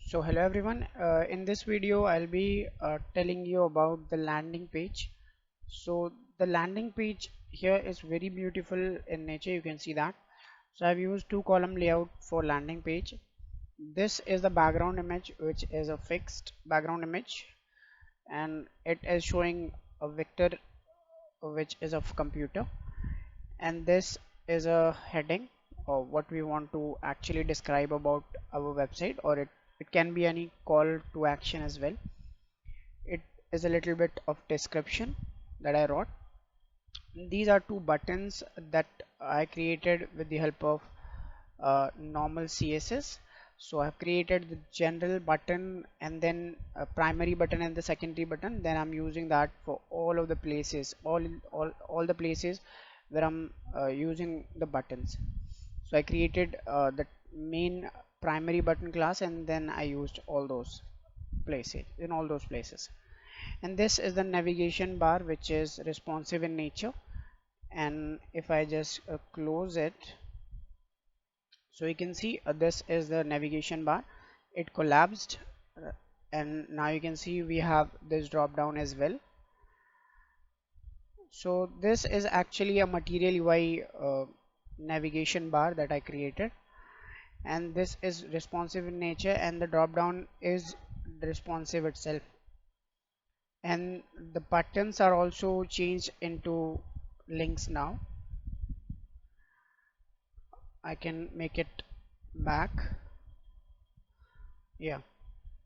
So hello everyone, in this video I'll be telling you about the landing page. So the landing page here is very beautiful in nature, you can see that. So I've used two column layout for landing page. This is the background image, which is a fixed background image, and it is showing a vector which is of computer, and this is a heading or what we want to actually describe about our website, or it can be any call to action as well. It is a little bit of description that I wrote. These are two buttons that I created with the help of normal CSS. So I've created the general button and then a primary button and the secondary button. Then I'm using that for all of the places, all the places where I'm using the buttons. So I created the main primary button class, and then I used all those places. And this is the navigation bar, which is responsive in nature. And if I just close it, so you can see this is the navigation bar. It collapsed, and now you can see we have this drop down as well. So this is actually a material UI navigation bar that I created, and this is responsive in nature, and the drop down is responsive itself, and the buttons are also changed into links. Now I can make it back. Yeah,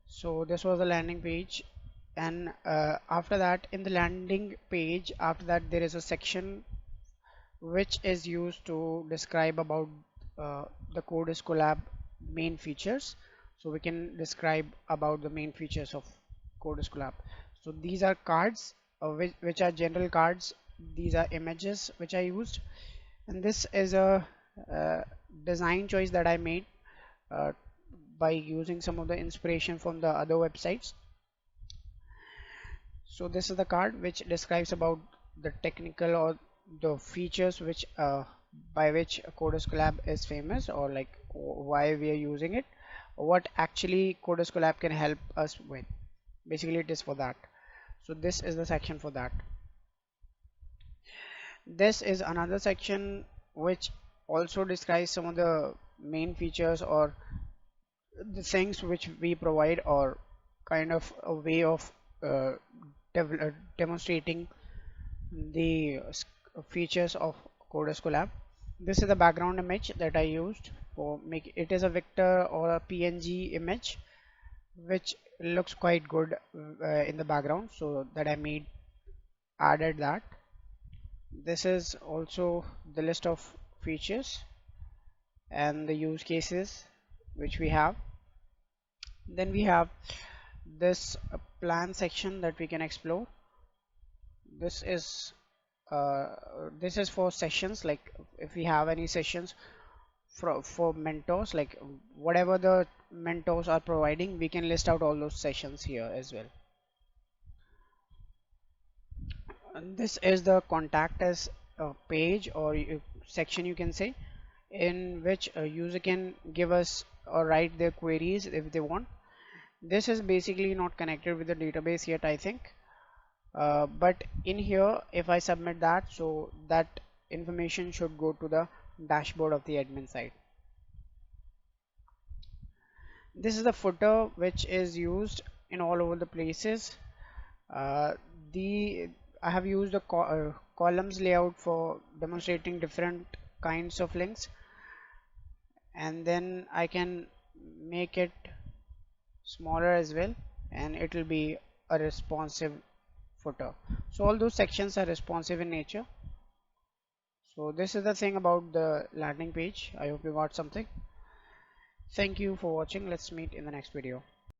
so this was the landing page, and after that, in the landing page, after that there is a section which is used to describe about the CodersColab main features. So we can describe about the main features of CodersColab. So these are cards, which are general cards. These are images which I used, and this is a design choice that I made uh, by using some of the inspiration from the other websites. So this is the card which describes about the technical or the features which by which CodersColab is famous, or like why we are using it, or what actually CodersColab can help us with. Basically it is for that. So this is the section for that. This is another section which also describes some of the main features or the things which we provide, or kind of a way of uh, demonstrating the features of CodersColab. This is the background image that I used for make it is a vector or a PNG image which looks quite good in the background, so that I added that. This is also the list of features and the use cases which we have. Then we have this plan section that we can explore. This is for sessions, like if we have any sessions for mentors, like whatever the mentors are providing, we can list out all those sessions here as well. And this is the contact us page or section, you can say, in which a user can give us or write their queries if they want. This is basically not connected with the database yet, I think. But in here, if I submit that, so that information should go to the dashboard of the admin side. This is the footer which is used in all over the places. The I have used a columns layout for demonstrating different kinds of links, and then I can make it smaller as well, and it will be a responsive footer. So all those sections are responsive in nature. So this is the thing about the landing page. I hope you got something. Thank you for watching. Let's meet in the next video.